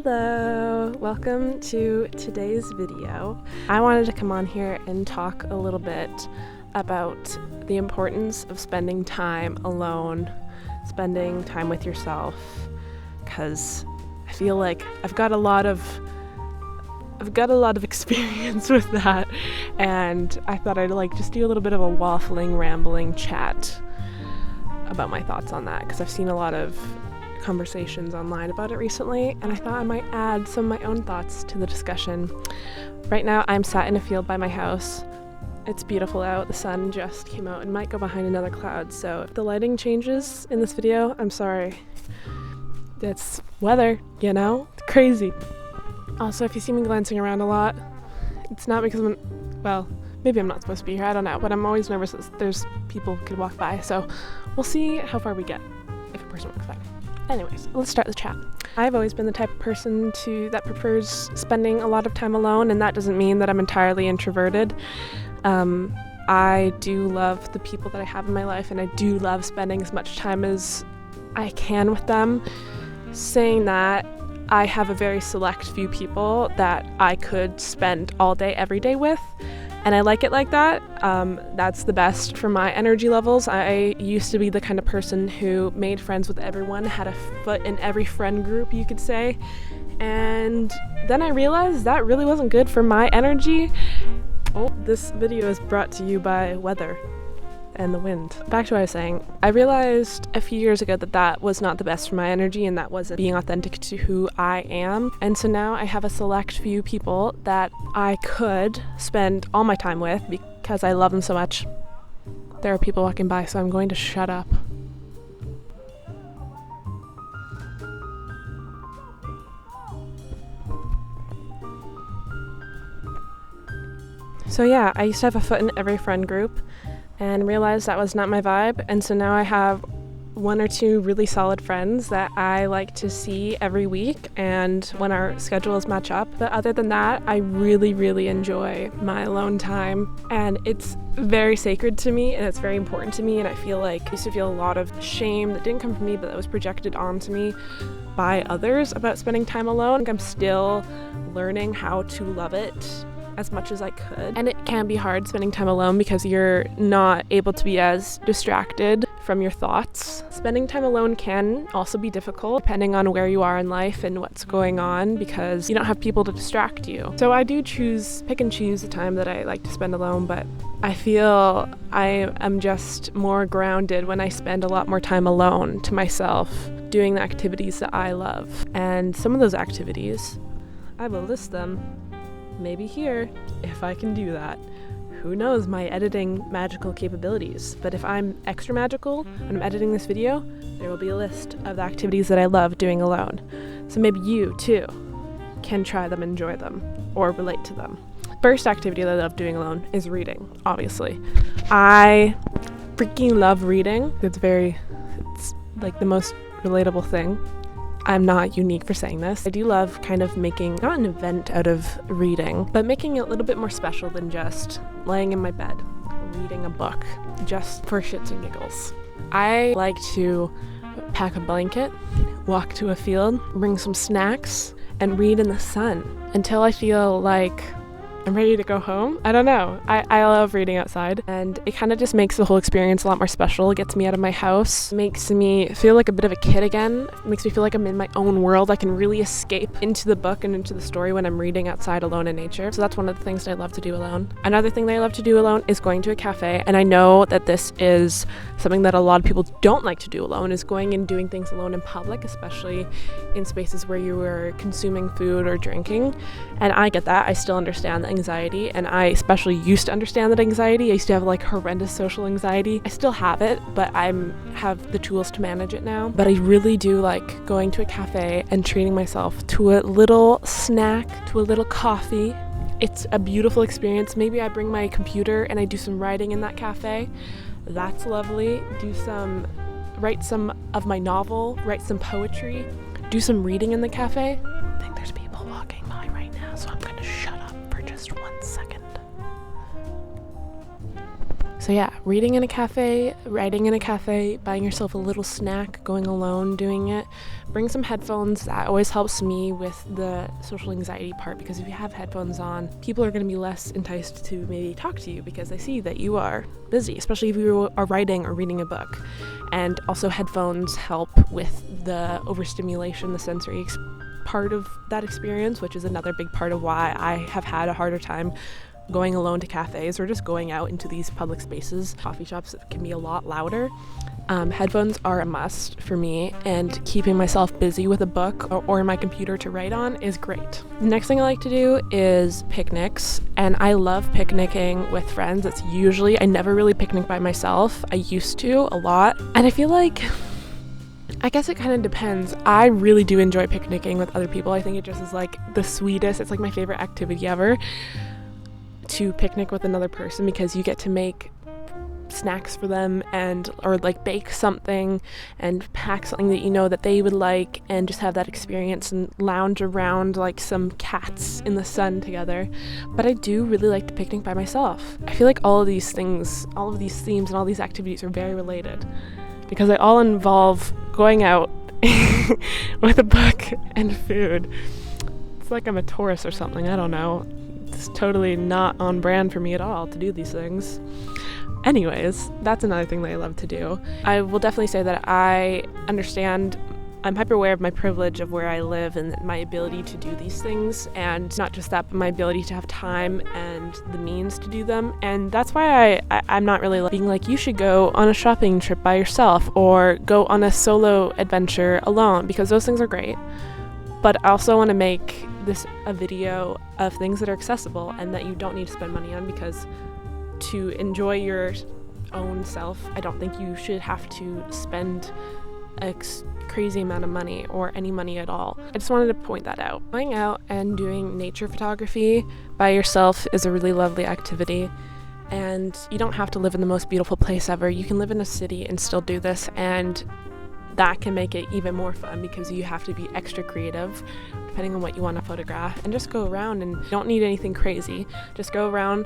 Hello, welcome to today's video. I wanted to come on here and talk a little bit about the importance of spending time alone, spending time with yourself, because I feel like I've got a lot of experience with that, and I thought I'd just do a little bit of a waffling, rambling chat about my thoughts on that, because I've seen a lot of conversations online about it recently, and I thought I might add some of my own thoughts to the discussion. Right now I'm sat in a field by my house. It's beautiful out, the sun just came out and might go behind another cloud, so if the lighting changes in this video, I'm sorry. It's weather, it's crazy. Also, if you see me glancing around a lot, it's not because maybe I'm not supposed to be here, I don't know, but I'm always nervous that there's people who could walk by, so we'll see how far we get if a person walks by. Anyways, let's start the chat. I've always been the type of person that prefers spending a lot of time alone, and that doesn't mean that I'm entirely introverted. I do love the people that I have in my life, and I do love spending as much time as I can with them. Saying that, I have a very select few people that I could spend all day, every day with, and I like it like that. That's the best for my energy levels. I used to be the kind of person who made friends with everyone, had a foot in every friend group, you could say, and then I realized that really wasn't good for my energy. This video is brought to you by weather and the wind. Back to what I was saying. I realized a few years ago that was not the best for my energy, and that wasn't being authentic to who I am. And so now I have a select few people that I could spend all my time with because I love them so much. There are people walking by, so I'm going to shut up. So yeah, I used to have a foot in every friend group and realized that was not my vibe, and so now I have one or two really solid friends that I like to see every week and when our schedules match up. But other than that, I really, really enjoy my alone time, and it's very sacred to me and it's very important to me, and I used to feel a lot of shame that didn't come from me but that was projected onto me by others about spending time alone. I'm still learning how to love it as much as I could, and it can be hard spending time alone because you're not able to be as distracted from your thoughts. Spending time alone can also be difficult depending on where you are in life and what's going on, because you don't have people to distract you. So I do pick and choose the time that I like to spend alone, but I feel I am just more grounded when I spend a lot more time alone to myself, doing the activities that I love. And some of those activities, I will list them maybe here, if I can do that. Who knows my editing magical capabilities, but if I'm extra magical when I'm editing this video, there will be a list of the activities that I love doing alone. So maybe you, too, can try them, enjoy them, or relate to them. First activity that I love doing alone is reading, obviously. I freaking love reading. It's like the most relatable thing. I'm not unique for saying this. I do love kind of making, not an event out of reading, but making it a little bit more special than just laying in my bed, reading a book, just for shits and giggles. I like to pack a blanket, walk to a field, bring some snacks, and read in the sun until I feel like I'm ready to go home. I don't know. I love reading outside, and it kind of just makes the whole experience a lot more special. It gets me out of my house, makes me feel like a bit of a kid again. It makes me feel like I'm in my own world. I can really escape into the book and into the story when I'm reading outside alone in nature. So that's one of the things that I love to do alone. Another thing that I love to do alone is going to a cafe, and I know that this is something that a lot of people don't like to do alone, is going and doing things alone in public, especially in spaces where you are consuming food or drinking. And I get that. I still understand the anxiety, and I especially used to understand that anxiety. I used to have horrendous social anxiety. I still have it, but I have the tools to manage it now. But I really do like going to a cafe and treating myself to a little snack, to a little coffee. It's a beautiful experience. Maybe I bring my computer and I do some writing in that cafe. That's lovely. Write some of my novel, write some poetry, do some reading in the cafe. I think there's people walking by right now, so I'm gonna shut up for just 1 second. So yeah, reading in a cafe, writing in a cafe, buying yourself a little snack, going alone, doing it. Bring some headphones. That always helps me with the social anxiety part, because if you have headphones on, people are going to be less enticed to maybe talk to you because they see that you are busy, especially if you are writing or reading a book. And also headphones help with the overstimulation, the sensory part of that experience, which is another big part of why I have had a harder time going alone to cafes or just going out into these public spaces. Coffee shops can be a lot louder. Headphones are a must for me, and keeping myself busy with a book or my computer to write on is great. The next thing I like to do is picnics, and I love picnicking with friends. I never really picnic by myself. I used to a lot, and I feel like, I guess it kind of depends. I really do enjoy picnicking with other people. I think it just is like the sweetest. It's like my favorite activity ever, to picnic with another person, because you get to make snacks for them or like bake something and pack something that you know that they would like, and just have that experience and lounge around like some cats in the sun together. But I do really like to picnic by myself. I feel like all of these themes and all these activities are very related, because they all involve going out with a book and food. It's like I'm a tourist or something, I don't know. It's totally not on brand for me at all to do these things. Anyways, that's another thing that I love to do. I will definitely say that I'm hyper aware of my privilege of where I live and my ability to do these things, and not just that, but my ability to have time and the means to do them. And that's why I'm not really being like, you should go on a shopping trip by yourself or go on a solo adventure alone, because those things are great. But I also want to make this a video of things that are accessible and that you don't need to spend money on, because to enjoy your own self, I don't think you should have to spend a crazy amount of money or any money at all. I just wanted to point that out. Going out and doing nature photography by yourself is a really lovely activity, and you don't have to live in the most beautiful place ever. You can live in a city and still do this, and that can make it even more fun, because you have to be extra creative depending on what you want to photograph, and just go around, and you don't need anything crazy. Just go around,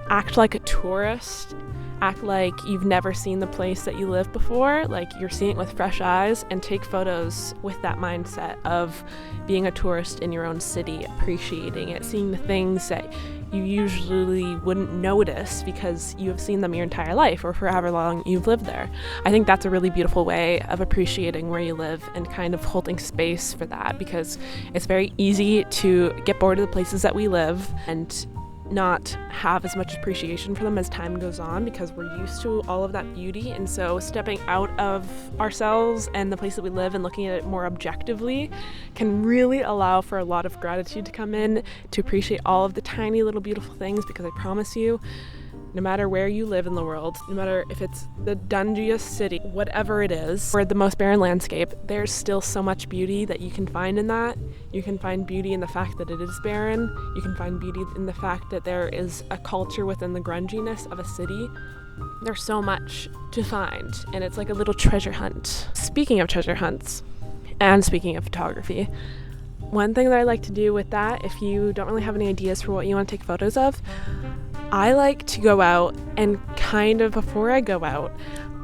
act like a tourist, act like you've never seen the place that you live before, like you're seeing it with fresh eyes, and take photos with that mindset of being a tourist in your own city, appreciating it, seeing the things that you usually wouldn't notice because you have seen them your entire life or for however long you've lived there. I think that's a really beautiful way of appreciating where you live and kind of holding space for that, because it's very easy to get bored of the places that we live and not have as much appreciation for them as time goes on, because we're used to all of that beauty. And so stepping out of ourselves and the place that we live and looking at it more objectively can really allow for a lot of gratitude to come in, to appreciate all of the tiny little beautiful things. Because I promise you, no matter where you live in the world, no matter if it's the dungiest city, whatever it is, or the most barren landscape, there's still so much beauty that you can find in that. You can find beauty in the fact that it is barren. You can find beauty in the fact that there is a culture within the grunginess of a city. There's so much to find, and it's like a little treasure hunt. Speaking of treasure hunts, and speaking of photography, one thing that I like to do with that, if you don't really have any ideas for what you want to take photos of, I like to go out and kind of, before I go out,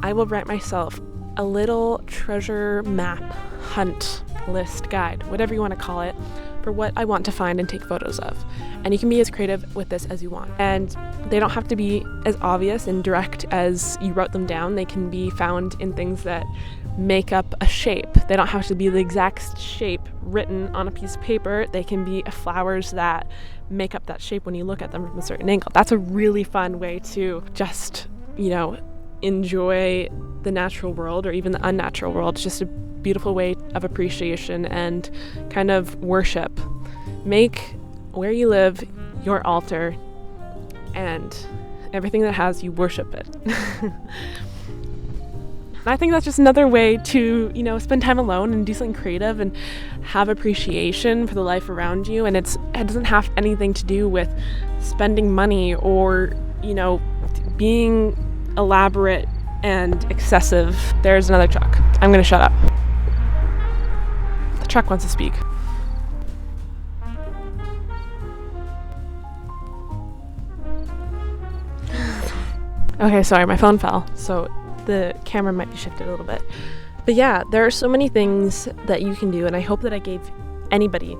I will write myself a little treasure map, hunt, list, guide, whatever you want to call it, for what I want to find and take photos of. And you can be as creative with this as you want. And they don't have to be as obvious and direct as you wrote them down. They can be found in things that make up a shape. They don't have to be the exact shape written on a piece of paper. They can be flowers that make up that shape when you look at them from a certain angle. That's a really fun way to just, enjoy the natural world or even the unnatural world. It's just a beautiful way of appreciation and kind of worship. Make where you live your altar, and everything that has you, worship it. I think that's just another way to, spend time alone and do something creative and have appreciation for the life around you. And it doesn't have anything to do with spending money or, being elaborate and excessive. There's another truck. I'm going to shut up. The truck wants to speak. Okay, sorry, my phone fell, so the camera might be shifted a little bit. But yeah, there are so many things that you can do, and I hope that I gave anybody,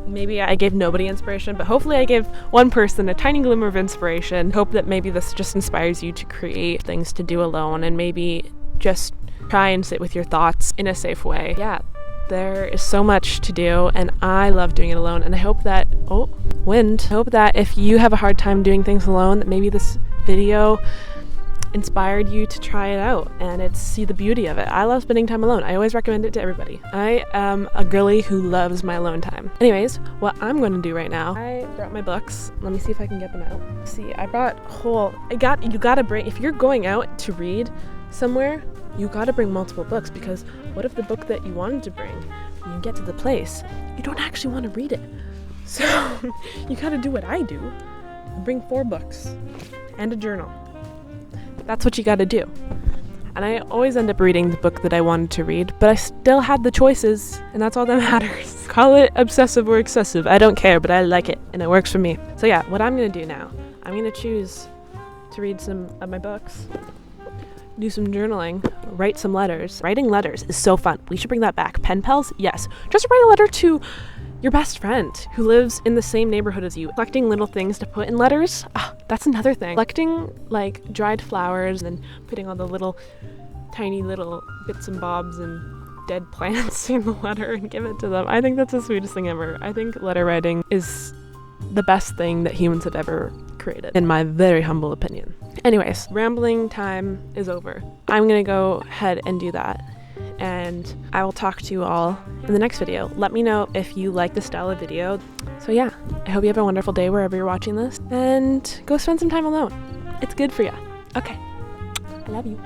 maybe I gave nobody inspiration, but hopefully I gave one person a tiny glimmer of inspiration. Hope that maybe this just inspires you to create things to do alone, and maybe just try and sit with your thoughts in a safe way. Yeah, there is so much to do, and I love doing it alone, and I hope that, I hope that if you have a hard time doing things alone, that maybe this video inspired you to try it out and see the beauty of it. I love spending time alone. I always recommend it to everybody. I am a girly who loves my alone time. Anyways, what I'm going to do right now, I brought my books. Let me see if I can get them out. See, I brought you gotta bring, if you're going out to read somewhere, you gotta bring multiple books, because what if the book that you wanted to bring, when you get to the place, you don't actually want to read it? So you gotta do what I do. Bring 4 books and a journal. That's what you gotta do. And I always end up reading the book that I wanted to read, but I still had the choices, and that's all that matters. Call it obsessive or excessive, I don't care, but I like it, and it works for me. So yeah, what I'm gonna do now, I'm gonna choose to read some of my books, do some journaling, write some letters. Writing letters is so fun. We should bring that back. Pen pals? Yes. Just write a letter to your best friend who lives in the same neighborhood as you. Collecting little things to put in letters, that's another thing. Collecting like dried flowers and then putting all the little tiny little bits and bobs and dead plants in the letter and give it to them. I think that's the sweetest thing ever. I think letter writing is the best thing that humans have ever created, in my very humble opinion. Anyways, rambling time is over. I'm gonna go ahead and do that, and I will talk to you all in the next video. Let me know if you like this style of video. So yeah, I hope you have a wonderful day wherever you're watching this, and go spend some time alone. It's good for you. Okay, I love you.